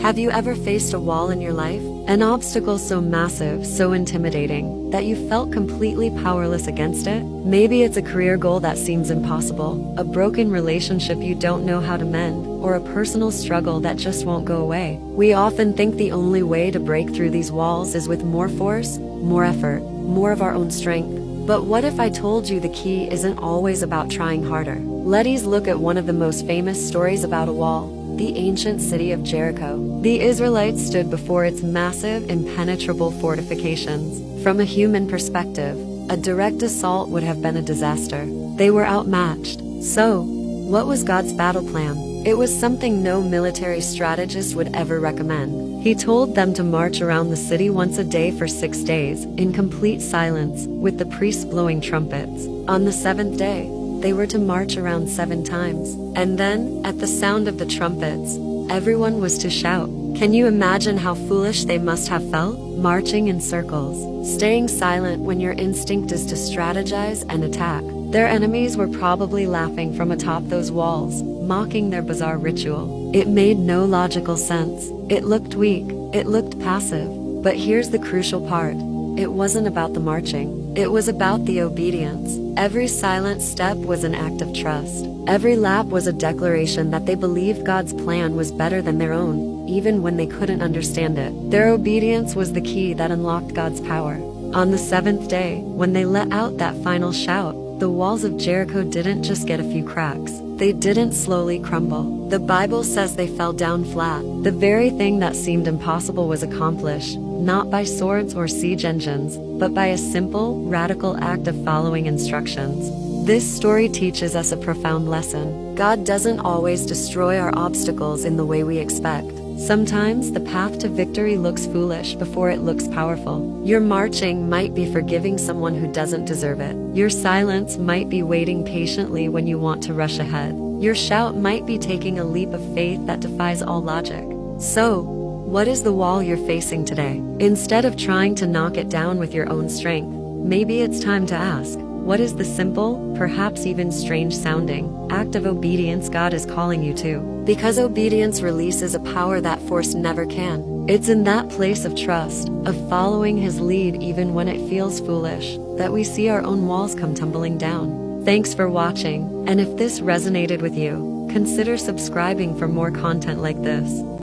Have you ever faced a wall in your life? An obstacle so massive, so intimidating, that you felt completely powerless against it? Maybe it's a career goal that seems impossible, a broken relationship you don't know how to mend, or a personal struggle that just won't go away. We often think the only way to break through these walls is with more force, more effort, more of our own strength. But what if I told you the key isn't always about trying harder? Let's look at one of the most famous stories about a wall. The ancient city of Jericho. The Israelites stood before its massive, impenetrable fortifications. From a human perspective, a direct assault would have been a disaster. They were outmatched. So, what was God's battle plan? It was something no military strategist would ever recommend. He told them to march around the city once a day for 6 days, in complete silence, with the priests blowing trumpets. On the 7th day, they were to march around 7 times. And then, at the sound of the trumpets, everyone was to shout. Can you imagine how foolish they must have felt? Marching in circles, staying silent when your instinct is to strategize and attack. Their enemies were probably laughing from atop those walls, mocking their bizarre ritual. It made no logical sense. It looked weak. It looked passive. But here's the crucial part. It wasn't about the marching. It was about the obedience. Every silent step was an act of trust. Every lap was a declaration that they believed God's plan was better than their own, even when they couldn't understand it. Their obedience was the key that unlocked God's power. On the 7th day, when they let out that final shout, the walls of Jericho didn't just get a few cracks. They didn't slowly crumble. The Bible says they fell down flat. The very thing that seemed impossible was accomplished, not by swords or siege engines, but by a simple, radical act of following instructions. This story teaches us a profound lesson. God doesn't always destroy our obstacles in the way we expect. Sometimes the path to victory looks foolish before it looks powerful. Your marching might be forgiving someone who doesn't deserve it. Your silence might be waiting patiently when you want to rush ahead. Your shout might be taking a leap of faith that defies all logic. So, what is the wall you're facing today? Instead of trying to knock it down with your own strength, maybe it's time to ask, what is the simple, perhaps even strange-sounding, act of obedience God is calling you to? Because obedience releases a power that force never can. It's in that place of trust, of following His lead even when it feels foolish, that we see our own walls come tumbling down. Thanks for watching, and if this resonated with you, consider subscribing for more content like this.